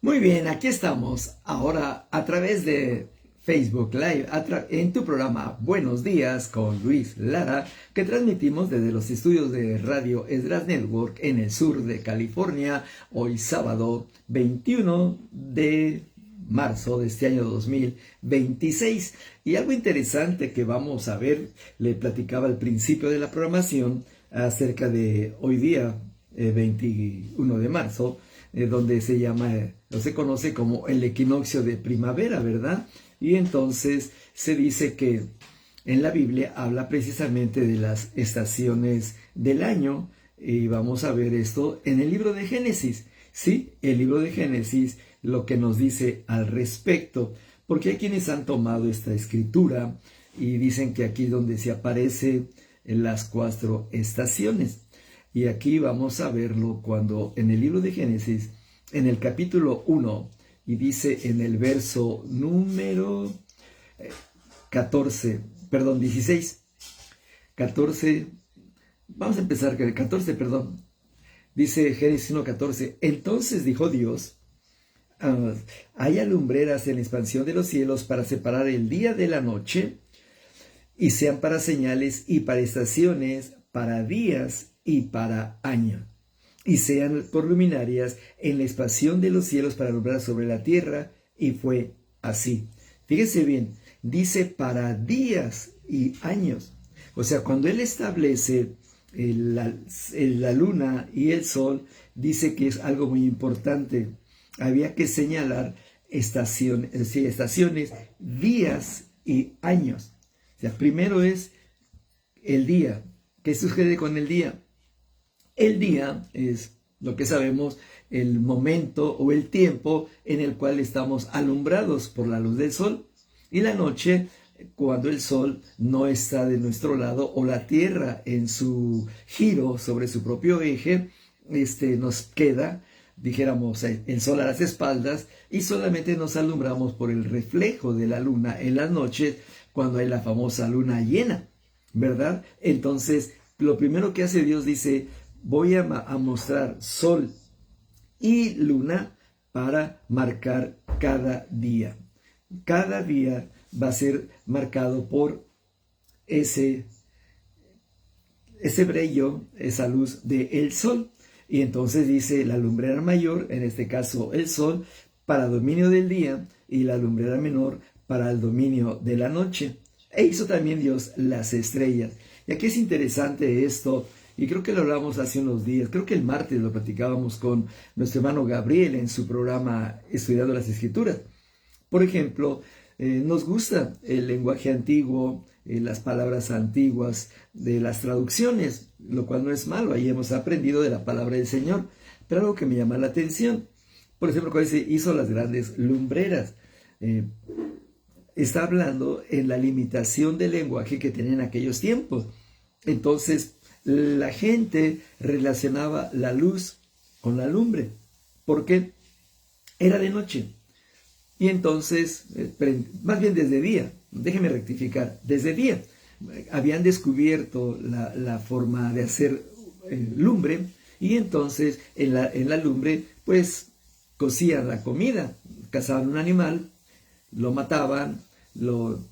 Muy bien, aquí estamos ahora a través de Facebook Live en tu programa Buenos Días con Luis Lara, que transmitimos desde los estudios de Radio Esdras Network en el sur de California, hoy sábado 21 de marzo de este año 2026. Y algo interesante que vamos a ver, le platicaba al principio de la programación acerca de hoy día, 21 de marzo, donde se llama, o se conoce como el equinoccio de primavera, ¿verdad? Y entonces se dice que en la Biblia habla precisamente de las estaciones del año, y vamos a ver esto en el libro de Génesis. Sí, el libro de Génesis lo que nos dice al respecto, porque hay quienes han tomado esta escritura y dicen que aquí es donde se aparece en las 4 estaciones. Y aquí vamos a verlo cuando en el libro de Génesis, en el capítulo 1, y dice en el verso número 16, 14, vamos a empezar con el 14, perdón. Dice Génesis 1:14, entonces dijo Dios, haya lumbreras en la expansión de los cielos para separar el día de la noche, y sean para señales y para estaciones, para días y para año, y sean por luminarias en la expansión de los cielos para alumbrar sobre la tierra, y fue así. Fíjense bien, dice para días y años. O sea, cuando él establece la luna y el sol, dice que es algo muy importante. Había que señalar estaciones, es decir, estaciones, días y años. O sea, primero es el día. ¿Qué sucede con el día? El día es lo que sabemos, el momento o el tiempo en el cual estamos alumbrados por la luz del sol. Y la noche, cuando el sol no está de nuestro lado o la tierra en su giro sobre su propio eje, nos queda, dijéramos, el sol a las espaldas, y solamente nos alumbramos por el reflejo de la luna en las noches cuando hay la famosa luna llena, ¿verdad? Entonces, lo primero que hace Dios dice, voy a mostrar sol y luna para marcar cada día. Cada día va a ser marcado por ese brillo, esa luz del sol. Y entonces dice la lumbrera mayor, en este caso el sol, para dominio del día, y la lumbrera menor para el dominio de la noche. E hizo también Dios las estrellas. Y aquí es interesante esto, y creo que lo hablamos hace unos días, creo que el martes lo platicábamos con nuestro hermano Gabriel en su programa Estudiando las Escrituras. Por ejemplo, nos gusta el lenguaje antiguo, las palabras antiguas de las traducciones, lo cual no es malo, ahí hemos aprendido de la palabra del Señor. Pero algo que me llama la atención, por ejemplo, cuando dice hizo las grandes lumbreras, está hablando en la limitación del lenguaje que tenían en aquellos tiempos. Entonces, la gente relacionaba la luz con la lumbre, porque era de noche. Y entonces, más bien desde día, déjeme rectificar, desde día habían descubierto la forma de hacer lumbre, y entonces en la lumbre pues cocían la comida, cazaban un animal, lo mataban, lo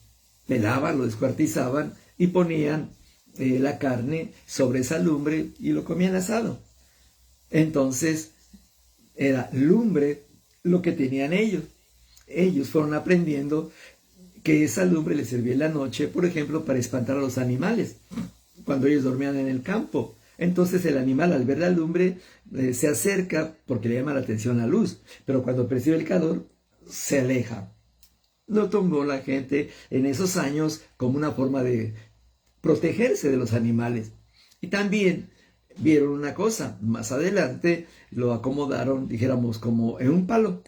pelaban, lo descuartizaban y ponían la carne sobre esa lumbre y lo comían asado. Entonces era lumbre lo que tenían ellos. Ellos fueron aprendiendo que esa lumbre les servía en la noche, por ejemplo, para espantar a los animales, cuando ellos dormían en el campo. Entonces el animal, al ver la lumbre, se acerca porque le llama la atención la luz, pero cuando percibe el calor, se aleja. Lo tomó la gente en esos años como una forma de protegerse de los animales. Y también vieron una cosa, más adelante lo acomodaron, dijéramos, como en un palo,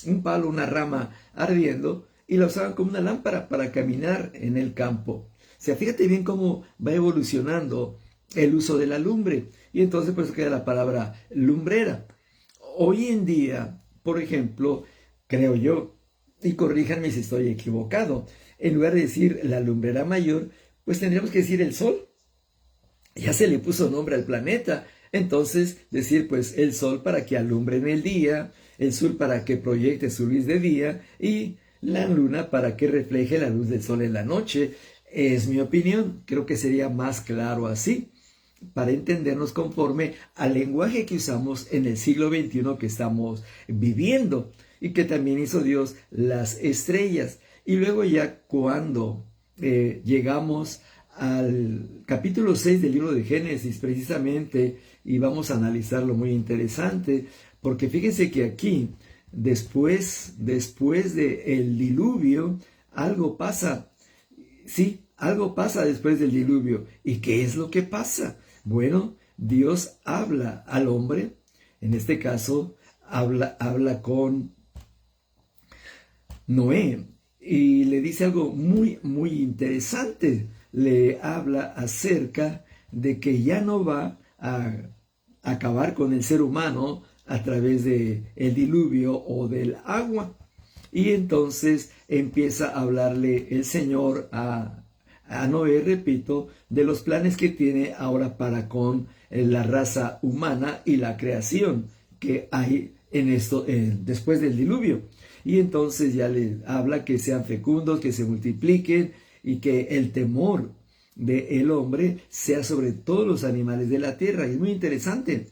una rama ardiendo, y la usaban como una lámpara para caminar en el campo. O sea, fíjate bien cómo va evolucionando el uso de la lumbre, y entonces por eso queda la palabra lumbrera. Hoy en día, por ejemplo, creo yo, y corríjanme si estoy equivocado, en lugar de decir la lumbrera mayor, pues tendríamos que decir el sol. Ya se le puso nombre al planeta. Entonces, decir, pues el sol para que alumbre en el día, el sol para que proyecte su luz de día y la luna para que refleje la luz del sol en la noche. Es mi opinión, creo que sería más claro así, para entendernos conforme al lenguaje que usamos en el siglo XXI que estamos viviendo y que también hizo Dios las estrellas. Y luego ya cuando llegamos al capítulo 6 del libro de Génesis precisamente, y vamos a analizarlo muy interesante, porque fíjense que aquí, después del diluvio, algo pasa. Sí, algo pasa después del diluvio. ¿Y qué es lo que pasa? Bueno, Dios habla al hombre, en este caso habla con Noé y le dice algo muy, muy interesante. Le habla acerca de que ya no va a acabar con el ser humano a través del diluvio o del agua. Y entonces empieza a hablarle el Señor a Noé, repito, de los planes que tiene ahora para con la raza humana y la creación que hay en esto después del diluvio. Y entonces ya le habla que sean fecundos, que se multipliquen y que el temor del hombre sea sobre todos los animales de la tierra. Y es muy interesante.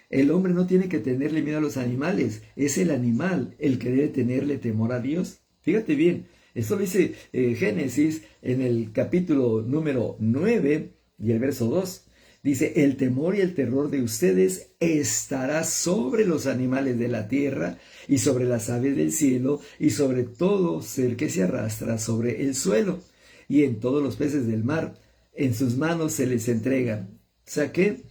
El hombre no tiene que tenerle miedo a los animales, es el animal el que debe tenerle temor a Dios. Fíjate bien, esto lo dice Génesis en el capítulo número 9 y el verso 2. Dice, el temor y el terror de ustedes estará sobre los animales de la tierra y sobre las aves del cielo y sobre todo ser que se arrastra sobre el suelo y en todos los peces del mar. En sus manos se les entregan. O sea que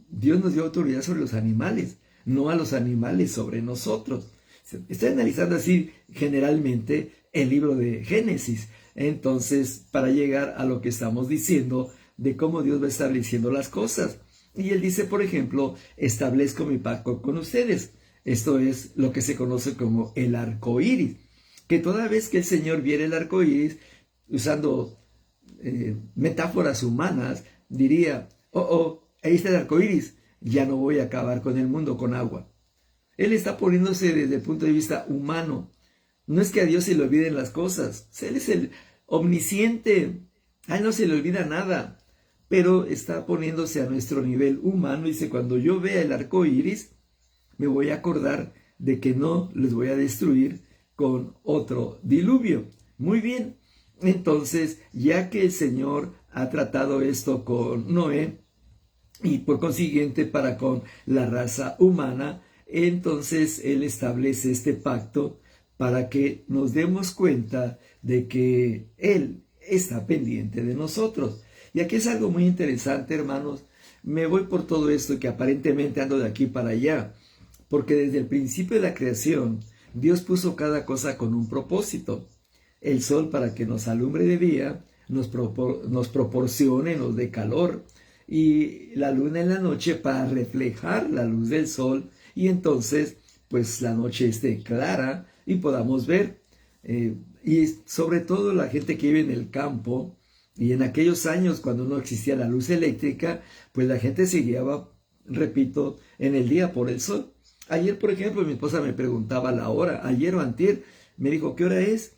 Dios nos dio autoridad sobre los animales, no a los animales sobre nosotros. Estoy analizando así generalmente el libro de Génesis. Entonces, para llegar a lo que estamos diciendo de cómo Dios va estableciendo las cosas. Y él dice, por ejemplo, establezco mi pacto con ustedes. Esto es lo que se conoce como el arco iris. Que toda vez que el Señor viera el arco iris, usando metáforas humanas, diría, ahí está el arco iris, ya no voy a acabar con el mundo con agua. Él está poniéndose desde el punto de vista humano. No es que a Dios se le olviden las cosas. Él es el omnisciente. A él no se le olvida nada. Pero está poniéndose a nuestro nivel humano. Dice, cuando yo vea el arco iris, me voy a acordar de que no les voy a destruir con otro diluvio. Muy bien. Entonces, ya que el Señor ha tratado esto con Noé, y por consiguiente para con la raza humana, entonces Él establece este pacto para que nos demos cuenta de que Él está pendiente de nosotros. Y aquí es algo muy interesante, hermanos. Me voy por todo esto que aparentemente ando de aquí para allá, porque desde el principio de la creación, Dios puso cada cosa con un propósito. El sol para que nos alumbre de día, nos proporcione, nos dé calor, y la luna en la noche para reflejar la luz del sol y entonces pues la noche esté clara y podamos ver. Y sobre todo la gente que vive en el campo y en aquellos años cuando no existía la luz eléctrica, pues la gente se guiaba, repito, en el día por el sol. Ayer, por ejemplo, mi esposa me preguntaba la hora, ayer o antier, me dijo, ¿qué hora es?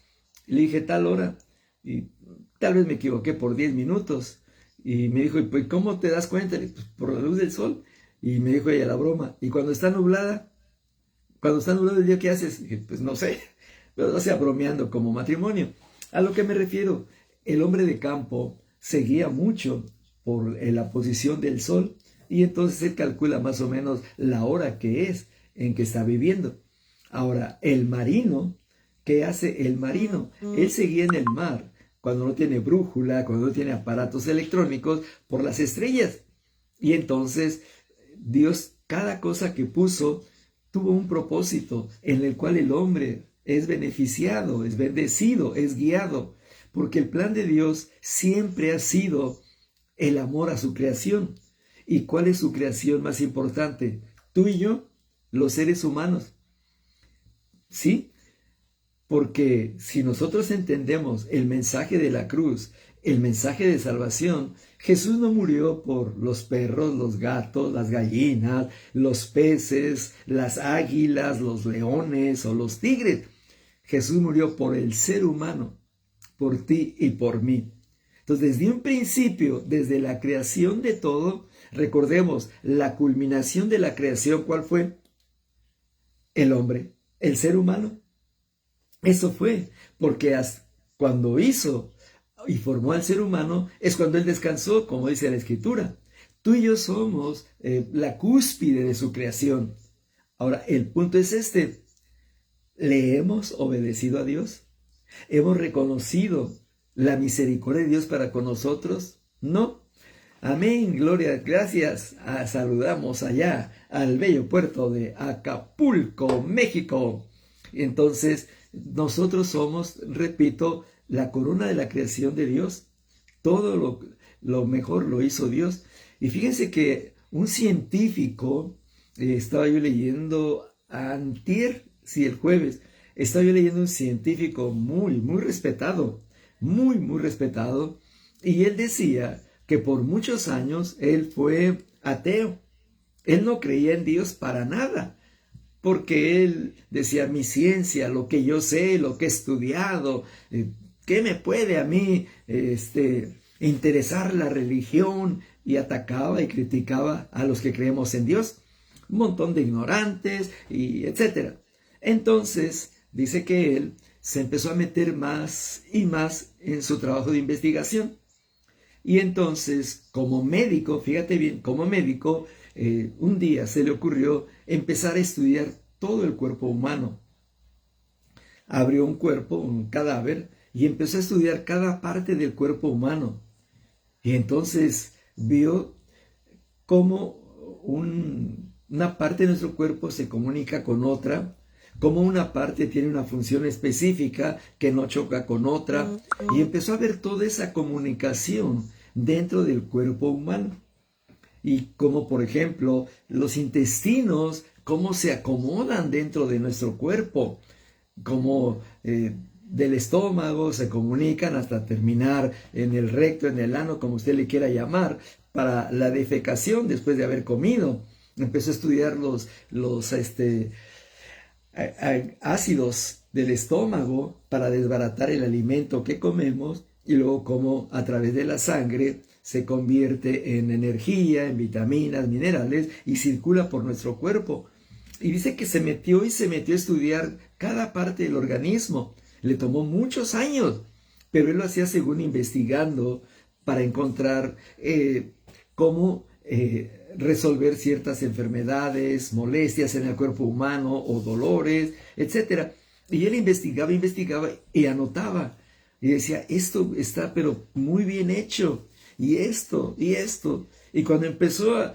Le dije, tal hora, y tal vez me equivoqué por 10 minutos. Y me dijo, pues, ¿cómo te das cuenta? Pues, por la luz del sol. Y me dijo ella la broma. ¿Y cuando está nublada? Cuando está nublado el día, ¿qué haces? Y dije, pues no sé. Pero o sea, bromeando como matrimonio. A lo que me refiero, el hombre de campo se guía mucho por la posición del sol. Y entonces él calcula más o menos la hora que es en que está viviendo. Ahora, el marino, ¿qué hace el marino? Él se guía en el mar cuando no tiene brújula, cuando no tiene aparatos electrónicos, por las estrellas. Y entonces Dios, cada cosa que puso, tuvo un propósito en el cual el hombre es beneficiado, es bendecido, es guiado, porque el plan de Dios siempre ha sido el amor a su creación. ¿Y cuál es su creación más importante? Tú y yo, los seres humanos. ¿Sí? Porque si nosotros entendemos el mensaje de la cruz el mensaje de salvación, Jesús no murió por los perros, los gatos, las gallinas, los peces, las águilas, los leones o los tigres. Jesús murió por el ser humano, por ti y por mí. Entonces, desde un principio, desde la creación de todo, recordemos, la culminación de la creación, ¿cuál fue? El hombre, el ser humano. Eso fue, porque cuando hizo y formó al ser humano, es cuando él descansó, como dice la Escritura. Tú y yo somos la cúspide de su creación. Ahora, el punto es este. ¿Le hemos obedecido a Dios? ¿Hemos reconocido la misericordia de Dios para con nosotros? No. Amén, gloria, gracias. Saludamos allá al bello puerto de Acapulco, México. Entonces, nosotros somos, repito, la corona de la creación de Dios. Todo lo mejor lo hizo Dios. Y fíjense que un científico, estaba yo leyendo antier, sí, el jueves, estaba yo leyendo un científico muy respetado, muy respetado, y él decía que por muchos años él fue ateo. Él no creía en Dios para nada, porque él decía, mi ciencia, lo que yo sé, lo que he estudiado, ¿qué me puede a mí interesar la religión? Y atacaba y criticaba a los que creemos en Dios. Un montón de ignorantes y etcétera. Entonces, dice que él se empezó a meter más y más en su trabajo de investigación. Y entonces, como médico, fíjate bien, como médico, un día se le ocurrió empezar a estudiar todo el cuerpo humano. Abrió un cuerpo, un cadáver, y empezó a estudiar cada parte del cuerpo humano. Y entonces vio cómo una parte de nuestro cuerpo se comunica con otra, cómo una parte tiene una función específica que no choca con otra, y empezó a ver toda esa comunicación dentro del cuerpo humano. Y como por ejemplo los intestinos, cómo se acomodan dentro de nuestro cuerpo, cómo del estómago se comunican hasta terminar en el recto, en el ano, como usted le quiera llamar, para la defecación después de haber comido. Empezó a estudiar los ácidos del estómago para desbaratar el alimento que comemos, y luego cómo a través de la sangre se convierte en energía, en vitaminas, minerales, y circula por nuestro cuerpo. Y dice que se metió a estudiar cada parte del organismo. Le tomó muchos años, pero él lo hacía según investigando para encontrar cómo resolver ciertas enfermedades, molestias en el cuerpo humano o dolores, etc. Y él investigaba y anotaba. Y decía, esto está pero muy bien hecho. Y esto. Y cuando empezó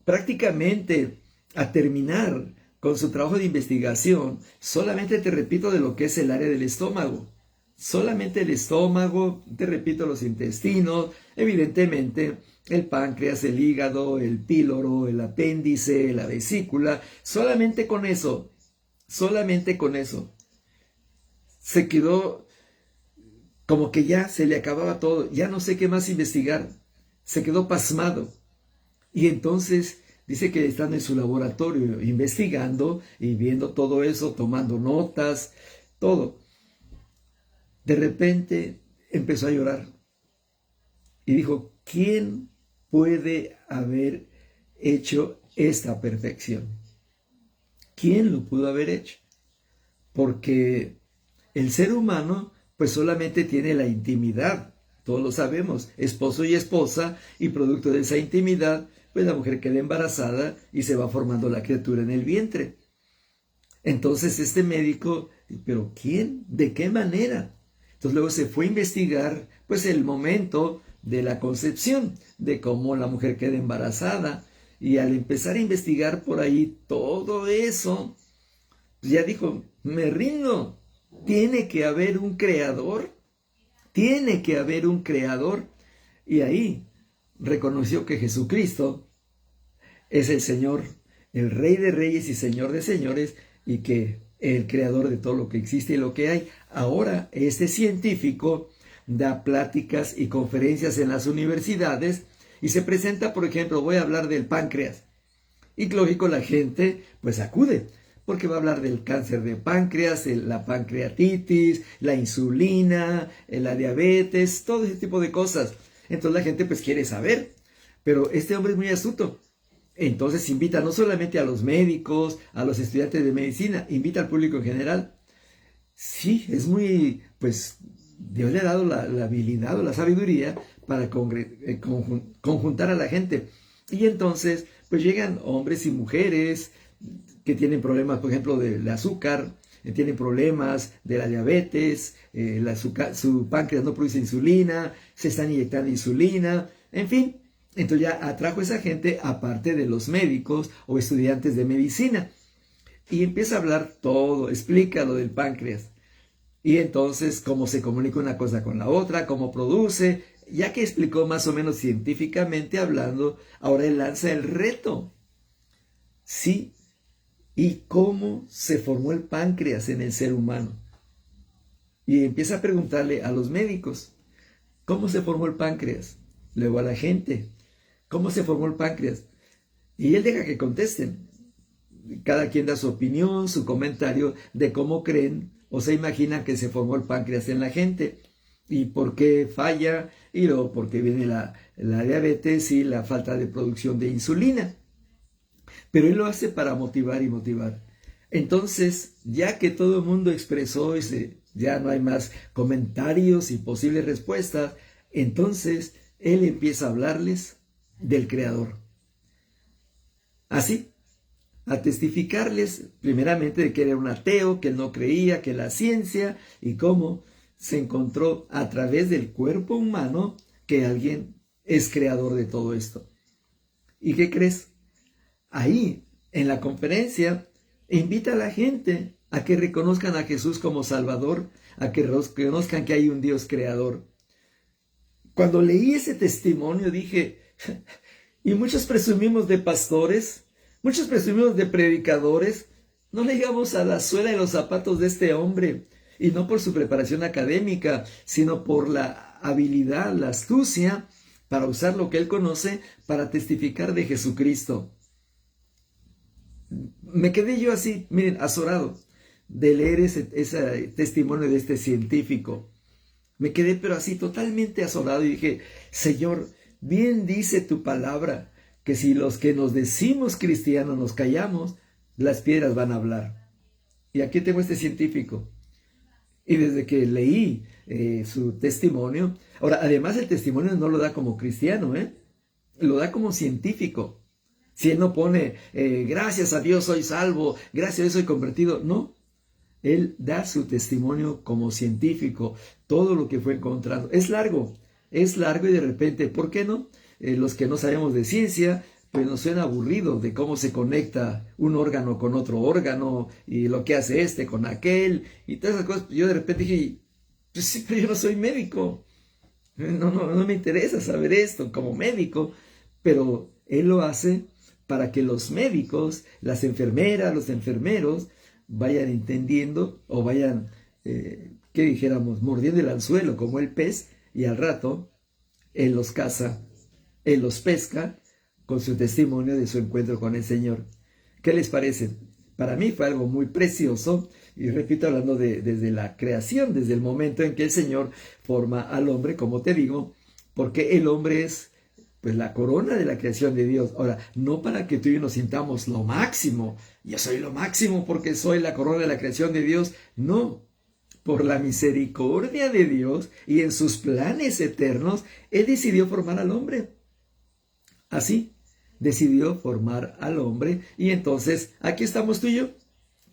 prácticamente a terminar con su trabajo de investigación, solamente te repito de lo que es el área del estómago. Solamente el estómago, te repito, los intestinos, evidentemente el páncreas, el hígado, el píloro, el apéndice, la vesícula. Solamente con eso. Se quedó como que ya se le acababa todo, ya no sé qué más investigar. Se quedó pasmado. Y entonces dice que están en su laboratorio investigando y viendo todo eso, tomando notas, todo. De repente empezó a llorar y dijo, ¿quién puede haber hecho esta perfección? ¿Quién lo pudo haber hecho? Porque el ser humano pues solamente tiene la intimidad, todos lo sabemos, esposo y esposa, y producto de esa intimidad, pues la mujer queda embarazada y se va formando la criatura en el vientre. Entonces este médico, ¿pero quién? ¿De qué manera? Entonces luego se fue a investigar pues el momento de la concepción, de cómo la mujer queda embarazada, y al empezar a investigar por ahí todo eso, pues ya dijo, me rindo. Tiene que haber un creador. Y ahí reconoció que Jesucristo es el Señor, el Rey de Reyes y Señor de Señores, y que el creador de todo lo que existe y lo que hay. Ahora este científico da pláticas y conferencias en las universidades y se presenta, por ejemplo, voy a hablar del páncreas. Y lógico, la gente pues acude, porque va a hablar del cáncer de páncreas, la pancreatitis, la insulina, la diabetes, todo ese tipo de cosas. Entonces la gente pues quiere saber, pero este hombre es muy astuto. Entonces invita no solamente a los médicos, a los estudiantes de medicina, invita al público en general. Sí, es muy, pues Dios le ha dado la habilidad o la sabiduría para conjuntar a la gente. Y entonces pues llegan hombres y mujeres que tienen problemas, por ejemplo, del azúcar, tienen problemas de la diabetes, su páncreas no produce insulina, se están inyectando insulina, en fin. Entonces ya atrajo a esa gente aparte de los médicos o estudiantes de medicina. Y empieza a hablar todo, explica lo del páncreas. Y entonces cómo se comunica una cosa con la otra, cómo produce. Ya que explicó más o menos científicamente hablando, ahora él lanza el reto. Sí, ¿y cómo se formó el páncreas en el ser humano? Y empieza a preguntarle a los médicos, ¿cómo se formó el páncreas? Luego a la gente, ¿cómo se formó el páncreas? Y él deja que contesten. Cada quien da su opinión, su comentario de cómo creen o se imaginan que se formó el páncreas en la gente. Y por qué falla, y luego por qué viene la diabetes y la falta de producción de insulina. Pero él lo hace para motivar y motivar. Entonces, ya que todo el mundo expresó ya no hay más comentarios y posibles respuestas, entonces él empieza a hablarles del Creador. Así, a testificarles primeramente de que era un ateo, que él no creía, que la ciencia y cómo se encontró a través del cuerpo humano que alguien es creador de todo esto. ¿Y qué crees? Ahí, en la conferencia, invita a la gente a que reconozcan a Jesús como Salvador, a que reconozcan que hay un Dios creador. Cuando leí ese testimonio dije, y muchos presumimos de pastores, muchos presumimos de predicadores, no le llegamos a la suela de los zapatos de este hombre, y no por su preparación académica, sino por la habilidad, la astucia, para usar lo que él conoce para testificar de Jesucristo. Me quedé yo así, miren, azorado de leer ese testimonio de este científico. Me quedé pero así totalmente azorado y dije, Señor, bien dice tu palabra, que si los que nos decimos cristianos nos callamos, las piedras van a hablar. Y aquí tengo este científico. Y desde que leí su testimonio, ahora además el testimonio no lo da como cristiano, lo da como científico. Si él no pone, gracias a Dios soy salvo, gracias a Dios soy convertido, no. Él da su testimonio como científico, todo lo que fue encontrado. Es largo y de repente, ¿por qué no? Los que no sabemos de ciencia, pues nos suena aburrido de cómo se conecta un órgano con otro órgano y lo que hace este con aquel y todas esas cosas. Yo de repente dije, pues sí, pero yo no soy médico. No me interesa saber esto como médico, pero él lo hace para que los médicos, las enfermeras, los enfermeros vayan entendiendo o vayan, ¿qué dijéramos? Mordiendo el anzuelo como el pez y al rato él los caza, él los pesca con su testimonio de su encuentro con el Señor. ¿Qué les parece? Para mí fue algo muy precioso y repito hablando desde la creación, desde el momento en que el Señor forma al hombre, como te digo, porque el hombre es pues la corona de la creación de Dios. Ahora, no para que tú y yo nos sintamos lo máximo. Yo soy lo máximo porque soy la corona de la creación de Dios. No, por la misericordia de Dios y en sus planes eternos, Él decidió formar al hombre. Así, decidió formar al hombre y entonces aquí estamos tú y yo,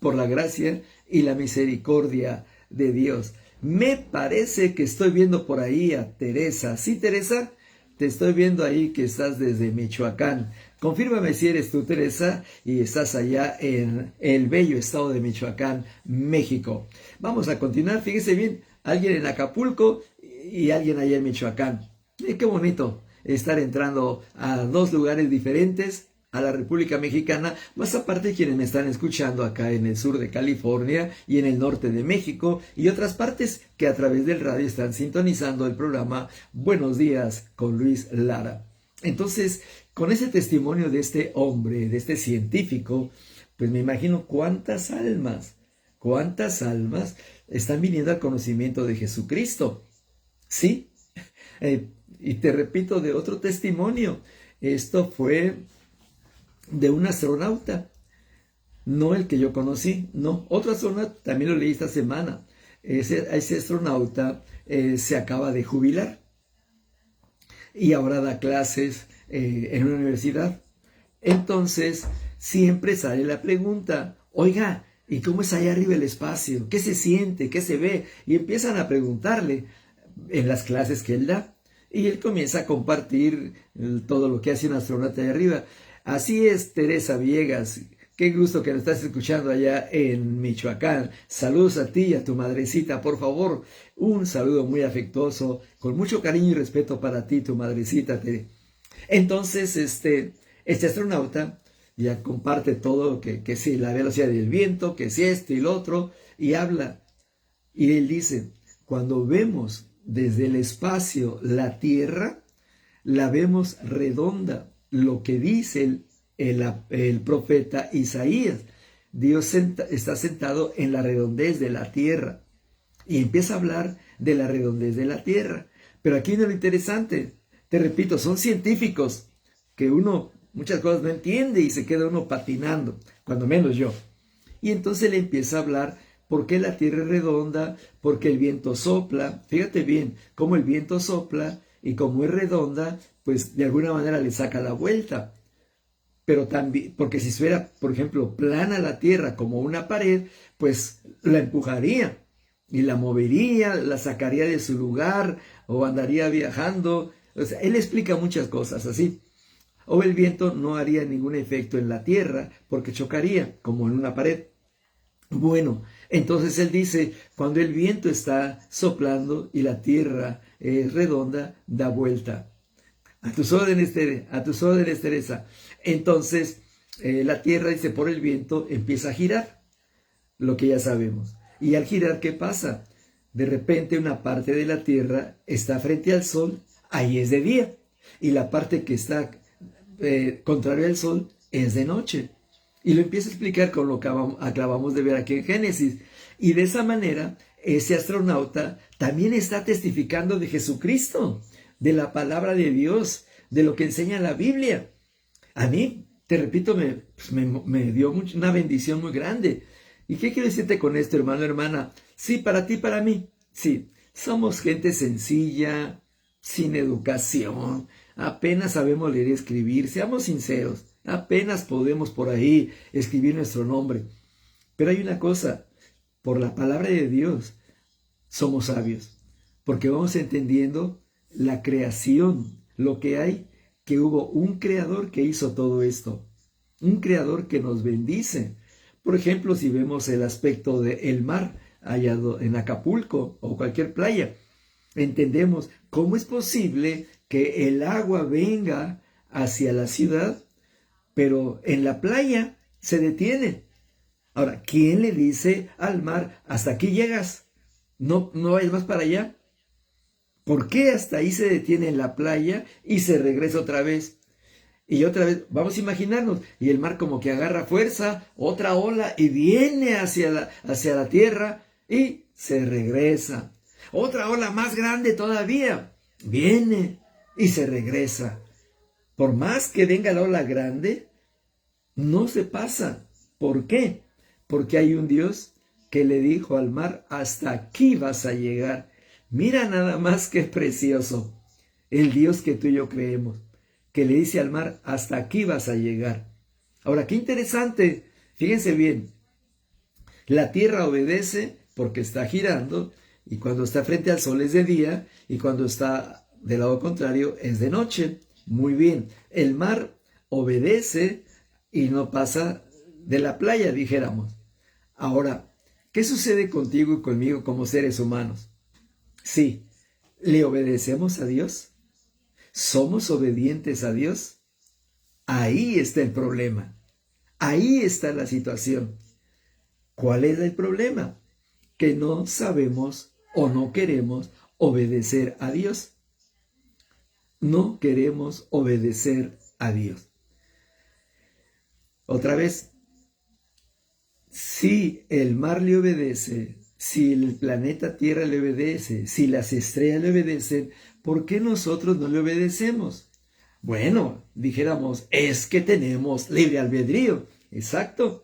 por la gracia y la misericordia de Dios. Me parece que estoy viendo por ahí a Teresa. ¿Sí, Teresa? Te estoy viendo ahí que estás desde Michoacán. Confírmame si eres tú, Teresa, y estás allá en el bello estado de Michoacán, México. Vamos a continuar. Fíjese bien, alguien en Acapulco y alguien allá en Michoacán. Qué bonito estar entrando a dos lugares diferentes a la República Mexicana, más aparte quienes me están escuchando acá en el sur de California y en el norte de México y otras partes que a través del radio están sintonizando el programa Buenos Días con Luis Lara. Entonces, con ese testimonio de este hombre, de este científico, pues me imagino cuántas almas están viniendo al conocimiento de Jesucristo. Sí, y te repito de otro testimonio, esto fue de un astronauta, no el que yo conocí, no, otro astronauta, también lo leí esta semana. Ese astronauta se acaba de jubilar y ahora da clases en una universidad. Entonces, siempre sale la pregunta, oiga, ¿y cómo es allá arriba el espacio? ¿Qué se siente? ¿Qué se ve? Y empiezan a preguntarle en las clases que él da. Y él comienza a compartir todo lo que hace un astronauta allá arriba. Así es, Teresa Villegas. Qué gusto que nos estás escuchando allá en Michoacán. Saludos a ti y a tu madrecita, por favor. Un saludo muy afectuoso, con mucho cariño y respeto para ti, tu madrecita. Entonces, este astronauta ya comparte todo, que sí, la velocidad del viento, que sí esto y lo otro, y habla. Y él dice, cuando vemos desde el espacio la Tierra, la vemos redonda. Lo que dice el profeta Isaías, Dios está sentado en la redondez de la tierra. Y empieza a hablar de la redondez de la tierra. Pero aquí viene lo interesante. Te repito, son científicos que uno muchas cosas no entiende y se queda uno patinando, cuando menos yo. Y entonces le empieza a hablar por qué la tierra es redonda, por qué el viento sopla. Fíjate bien, cómo el viento sopla y como es redonda, pues de alguna manera le saca la vuelta. Pero también, porque si fuera, por ejemplo, plana la tierra como una pared, pues la empujaría y la movería, la sacaría de su lugar o andaría viajando. O sea, él explica muchas cosas así. O el viento no haría ningún efecto en la tierra porque chocaría como en una pared. Bueno, entonces él dice, cuando el viento está soplando y la tierra es redonda, da vuelta. A tus órdenes, Teresa. Entonces, la tierra, dice, por el viento empieza a girar, lo que ya sabemos. Y al girar, ¿qué pasa? De repente una parte de la tierra está frente al sol, ahí es de día. Y la parte que está contraria al sol es de noche. Y lo empieza a explicar con lo que acabamos de ver aquí en Génesis. Y de esa manera, ese astronauta también está testificando de Jesucristo, de la palabra de Dios, de lo que enseña la Biblia. A mí, te repito, me dio una bendición muy grande. ¿Y qué quiero decirte con esto, hermano, hermana? Sí, para ti, para mí. Sí, somos gente sencilla, sin educación, apenas sabemos leer y escribir, seamos sinceros, apenas podemos por ahí escribir nuestro nombre. Pero hay una cosa, por la palabra de Dios somos sabios, porque vamos entendiendo la creación, lo que hay, que hubo un creador que hizo todo esto, un creador que nos bendice. Por ejemplo, si vemos el aspecto del mar allá en Acapulco o cualquier playa, entendemos cómo es posible que el agua venga hacia la ciudad, pero en la playa se detiene. Ahora, ¿quién le dice al mar, hasta aquí llegas? No vayas más para allá. ¿Por qué hasta ahí se detiene en la playa y se regresa otra vez? Y otra vez, vamos a imaginarnos, y el mar como que agarra fuerza, otra ola, y viene hacia la tierra y se regresa. Otra ola más grande todavía, viene y se regresa. Por más que venga la ola grande, no se pasa. ¿Por qué? Porque hay un Dios que le dijo al mar, hasta aquí vas a llegar. Mira nada más que precioso, el Dios que tú y yo creemos, que le dice al mar, hasta aquí vas a llegar. Ahora, qué interesante, fíjense bien, la tierra obedece porque está girando, y cuando está frente al sol es de día, y cuando está del lado contrario es de noche. Muy bien, el mar obedece y no pasa de la playa, dijéramos. Ahora, ¿qué sucede contigo y conmigo como seres humanos? Sí, ¿le obedecemos a Dios? ¿Somos obedientes a Dios? Ahí está el problema. Ahí está la situación. ¿Cuál es el problema? Que no sabemos o no queremos obedecer a Dios. No queremos obedecer a Dios. Otra vez, si el mar le obedece, si el planeta Tierra le obedece, si las estrellas le obedecen, ¿por qué nosotros no le obedecemos? Bueno, dijéramos, es que tenemos libre albedrío. Exacto.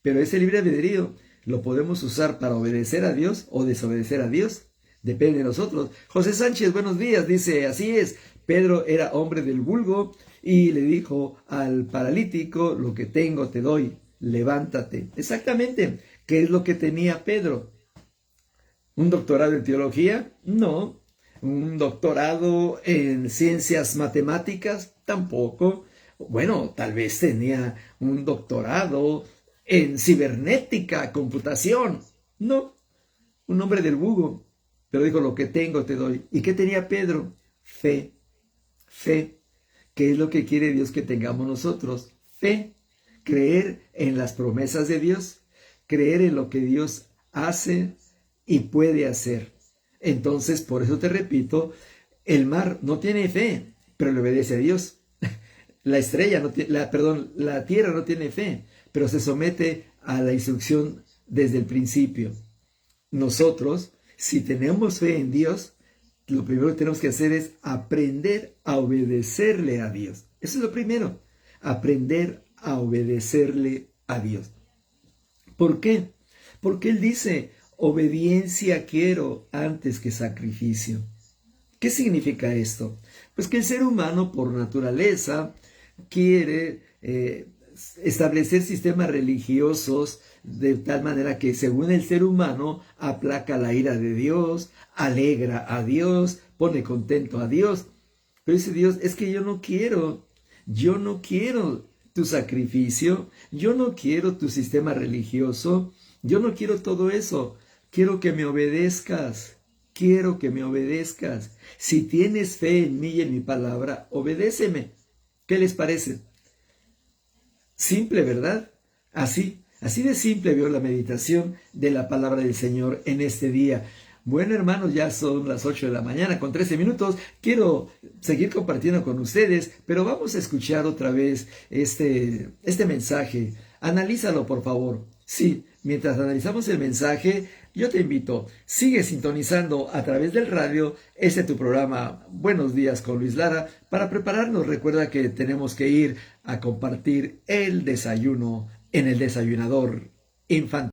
Pero ese libre albedrío lo podemos usar para obedecer a Dios o desobedecer a Dios. Depende de nosotros. José Sánchez, buenos días. Dice, así es. Pedro era hombre del vulgo y le dijo al paralítico, lo que tengo te doy, levántate. Exactamente. ¿Qué es lo que tenía Pedro? ¿Un doctorado en teología? No. ¿Un doctorado en ciencias matemáticas? Tampoco. Bueno, tal vez tenía un doctorado en cibernética, computación. No, un hombre del vulgo. Pero dijo, lo que tengo te doy. ¿Y qué tenía Pedro? Fe. Fe. ¿Qué es lo que quiere Dios que tengamos nosotros? Fe. Creer en las promesas de Dios. Creer en lo que Dios hace y puede hacer. Entonces, por eso te repito, el mar no tiene fe, pero le obedece a Dios. La estrella no tiene, la tierra no tiene fe, pero se somete a la instrucción desde el principio. Nosotros, si tenemos fe en Dios, lo primero que tenemos que hacer es aprender a obedecerle a Dios. Eso es lo primero, aprender a obedecerle a Dios. ¿Por qué? Porque Él dice, obediencia quiero antes que sacrificio. ¿Qué significa esto? Pues que el ser humano por naturaleza quiere establecer sistemas religiosos de tal manera que según el ser humano aplaca la ira de Dios, alegra a Dios, pone contento a Dios. Pero dice Dios, es que yo no quiero tu sacrificio, yo no quiero tu sistema religioso, yo no quiero todo eso, quiero que me obedezcas. Quiero que me obedezcas. Si tienes fe en mí y en mi palabra, obedéceme. ¿Qué les parece? Simple, ¿verdad? Así de simple veo la meditación de la palabra del Señor en este día. Bueno, hermanos, ya son las 8 de la mañana con 13 minutos. Quiero seguir compartiendo con ustedes, pero vamos a escuchar otra vez este mensaje. Analízalo, por favor. Sí, mientras analizamos el mensaje, yo te invito, sigue sintonizando a través del radio, tu programa Buenos Días con Luis Lara, para prepararnos. Recuerda que tenemos que ir a compartir el desayuno en el desayunador infantil.